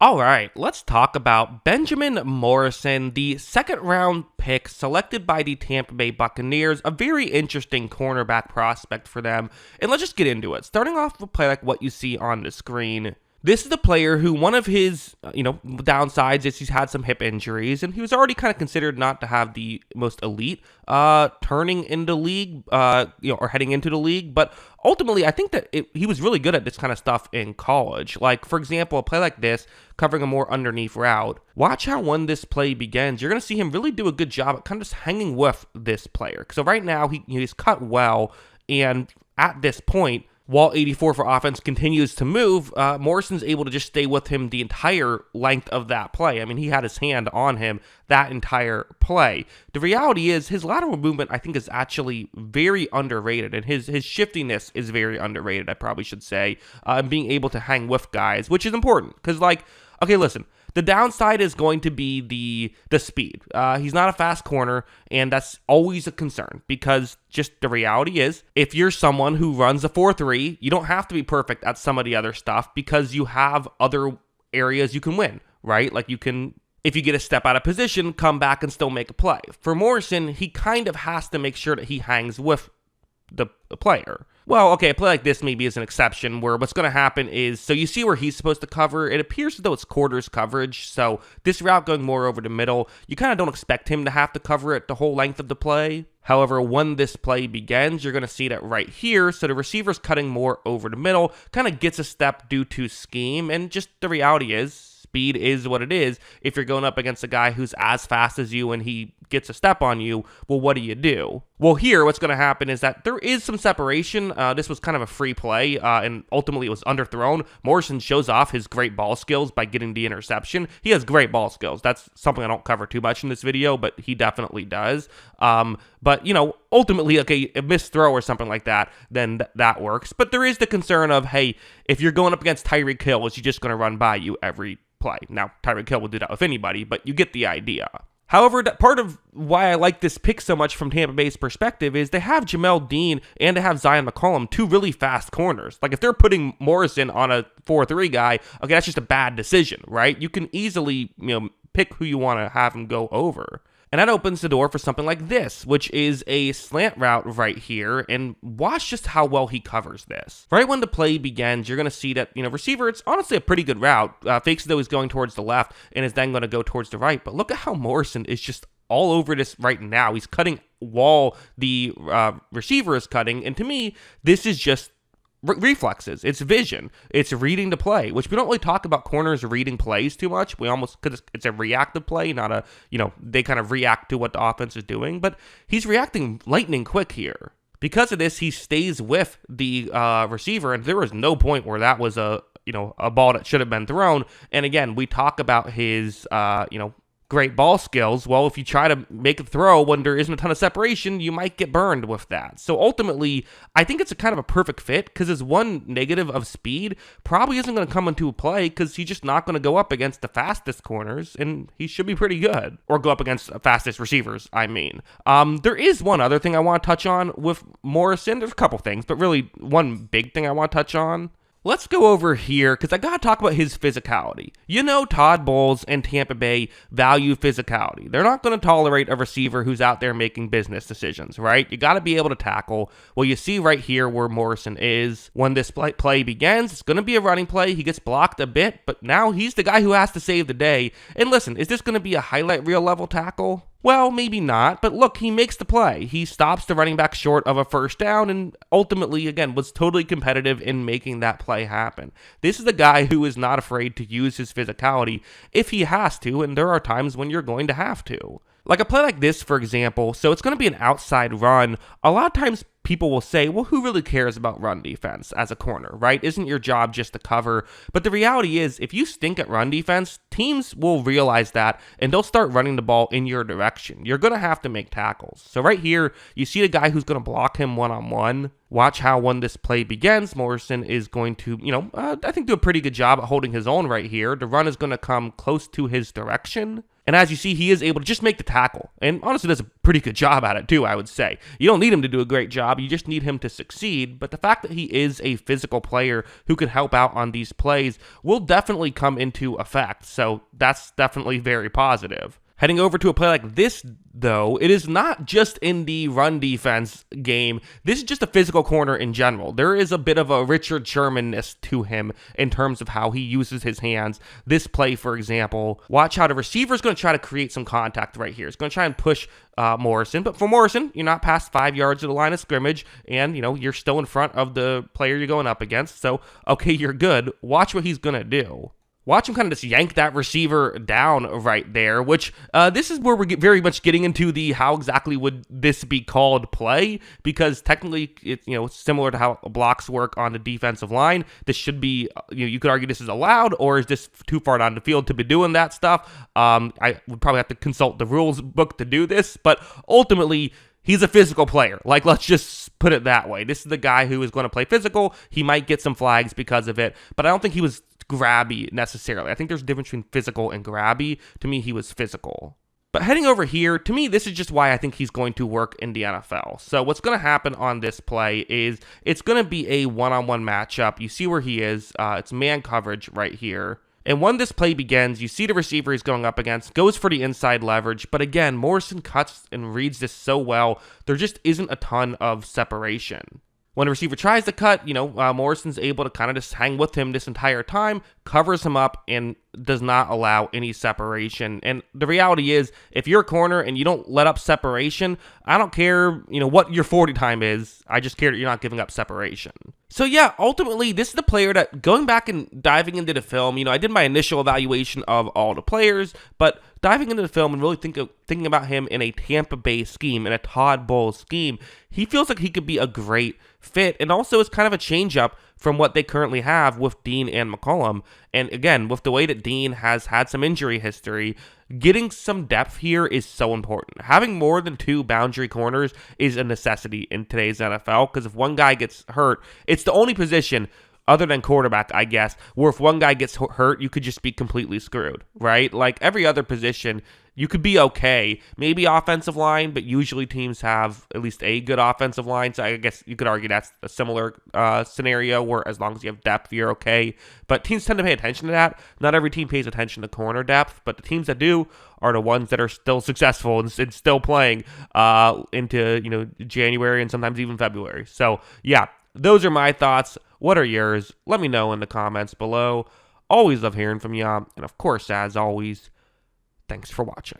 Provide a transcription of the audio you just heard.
All right, let's talk about Benjamin Morrison, the second round pick selected by the Tampa Bay Buccaneers, a very interesting cornerback prospect for them. And let's just get into it. Starting off with play like what you see on the screen. This is the player who one of his, downsides is he's had some hip injuries, and he was already kind of considered not to have the most elite turning into league, or heading into the league. But ultimately, I think that he was really good at this kind of stuff in college. Like, for example, a play like this, covering a more underneath route. Watch how when this play begins, you're going to see him really do a good job at kind of just hanging with this player. So right now, he's cut well, and at this point, while 84 for offense continues to move, Morrison's able to just stay with him the entire length of that play. I mean, he had his hand on him that entire play. The reality is his lateral movement, I think, is actually very underrated, and his shiftiness is very underrated, I probably should say, being able to hang with guys, which is important. Because, okay, listen. The downside is going to be the speed. He's not a fast corner, and that's always a concern because just the reality is if you're someone who runs a 4-3, you don't have to be perfect at some of the other stuff because you have other areas you can win, right? Like you can, if you get a step out of position, come back and still make a play. For Morrison, he kind of has to make sure that he hangs with the player. Well, okay, a play like this maybe is an exception where what's going to happen is, so you see where he's supposed to cover. It appears as though it's quarters coverage, so this route going more over the middle, you kind of don't expect him to have to cover it the whole length of the play. However, when this play begins, you're going to see that right here, so the receiver's cutting more over the middle, kind of gets a step due to scheme, and just the reality is, speed is what it is. If you're going up against a guy who's as fast as you and he gets a step on you, well, what do? Well, here, what's going to happen is that there is some separation. This was kind of a free play, and ultimately it was underthrown. Morrison shows off his great ball skills by getting the interception. He has great ball skills. That's something I don't cover too much in this video, but he definitely does. But, ultimately, okay, a missed throw or something like that, then that works. But there is the concern of, hey, if you're going up against Tyreek Hill, is he just going to run by you every play? Now, Tyreek Hill will do that with anybody, but you get the idea. However, part of why I like this pick so much from Tampa Bay's perspective is they have Jamel Dean and they have Zion McCollum, two really fast corners. Like, if they're putting Morrison on a 4-3 guy, okay, that's just a bad decision, right? You can easily, pick who you want to have him go over. And that opens the door for something like this, which is a slant route right here. And watch just how well he covers this. Right when the play begins, you're going to see that, receiver, it's honestly a pretty good route. Fakes as though he's going towards the left and is then going to go towards the right. But look at how Morrison is just all over this right now. He's cutting while the receiver is cutting. And to me, this is just reflexes. It's vision. It's reading the play, which we don't really talk about corners reading plays too much. We almost, because it's a reactive play, not a, they kind of react to what the offense is doing, but he's reacting lightning quick here. Because of this, he stays with the receiver, and there was no point where that was a ball that should have been thrown. And again, we talk about his, great ball skills. Well, if you try to make a throw when there isn't a ton of separation, you might get burned with that. So ultimately, I think it's a kind of a perfect fit because his one negative of speed probably isn't going to come into play because he's just not going to go up against the fastest corners, and he should be pretty good. Or go up against the fastest receivers, I mean. There is one other thing I want to touch on with Morrison. There's a couple things, but really one big thing I want to touch on. Let's go over here, because I got to talk about his physicality. Todd Bowles and Tampa Bay value physicality. They're not going to tolerate a receiver who's out there making business decisions, right? You got to be able to tackle. Well, you see right here where Morrison is. When this play begins, it's going to be a running play. He gets blocked a bit, but now he's the guy who has to save the day. And listen, is this going to be a highlight reel level tackle? Well, maybe not, but look, he makes the play. He stops the running back short of a first down and ultimately, again, was totally competitive in making that play happen. This is a guy who is not afraid to use his physicality if he has to, and there are times when you're going to have to. Like a play like this, for example, so it's going to be an outside run. A lot of times people will say, well, who really cares about run defense as a corner, right? Isn't your job just to cover? But the reality is, if you stink at run defense, teams will realize that, and they'll start running the ball in your direction. You're going to have to make tackles. So right here, you see the guy who's going to block him one-on-one. Watch how when this play begins, Morrison is going to, I think do a pretty good job at holding his own right here. The run is going to come close to his direction. And as you see, he is able to just make the tackle. And honestly, does a pretty good job at it too, I would say. You don't need him to do a great job. You just need him to succeed. But the fact that he is a physical player who could help out on these plays will definitely come into effect. So that's definitely very positive. Heading over to a play like this, though, it is not just in the run defense game. This is just a physical corner in general. There is a bit of a Richard Sherman-ness to him in terms of how he uses his hands. This play, for example, watch how the receiver is going to try to create some contact right here. He's going to try and push Morrison. But for Morrison, you're not past 5 yards of the line of scrimmage, and, you're still in front of the player you're going up against. So, okay, you're good. Watch what he's going to do. Watch him kind of just yank that receiver down right there, which this is where we're very much getting into the how exactly would this be called play, because technically it's similar to how blocks work on the defensive line. This should be, you could argue this is allowed, or is this too far down the field to be doing that stuff? I would probably have to consult the rules book to do this, but ultimately, he's a physical player. Like, let's just put it that way. This is the guy who is going to play physical. He might get some flags because of it, but I don't think he was grabby necessarily. I think there's a difference between physical and grabby. To me, he was physical. But heading over here, to me, this is just why I think he's going to work in the NFL. So what's going to happen on this play is it's going to be a one-on-one matchup. You see where he is. It's man coverage right here. And when this play begins, you see the receiver he's going up against, goes for the inside leverage. But again, Morrison cuts and reads this so well, there just isn't a ton of separation. When a receiver tries to cut, Morrison's able to kind of just hang with him this entire time, covers him up, and does not allow any separation. And the reality is, if you're a corner and you don't let up separation, I don't care, what your 40 time is. I just care that you're not giving up separation. So yeah, ultimately, this is the player that, going back and diving into the film, I did my initial evaluation of all the players, but diving into the film and really thinking about him in a Tampa Bay scheme, in a Todd Bowles scheme, he feels like he could be a great fit, and also is kind of a change-up from what they currently have with Dean and McCollum. And again, with the way that Dean has had some injury history, getting some depth here is so important. Having more than 2 boundary corners is a necessity in today's NFL, because if one guy gets hurt, it's the only position other than quarterback, I guess, where if one guy gets hurt, you could just be completely screwed, right? Like every other position, you could be okay. Maybe offensive line, but usually teams have at least a good offensive line. So I guess you could argue that's a similar scenario where as long as you have depth, you're okay. But teams tend to pay attention to that. Not every team pays attention to corner depth, but the teams that do are the ones that are still successful and still playing into January and sometimes even February. So yeah, those are my thoughts. What are yours? Let me know in the comments below. Always love hearing from you. And of course, as always, thanks for watching.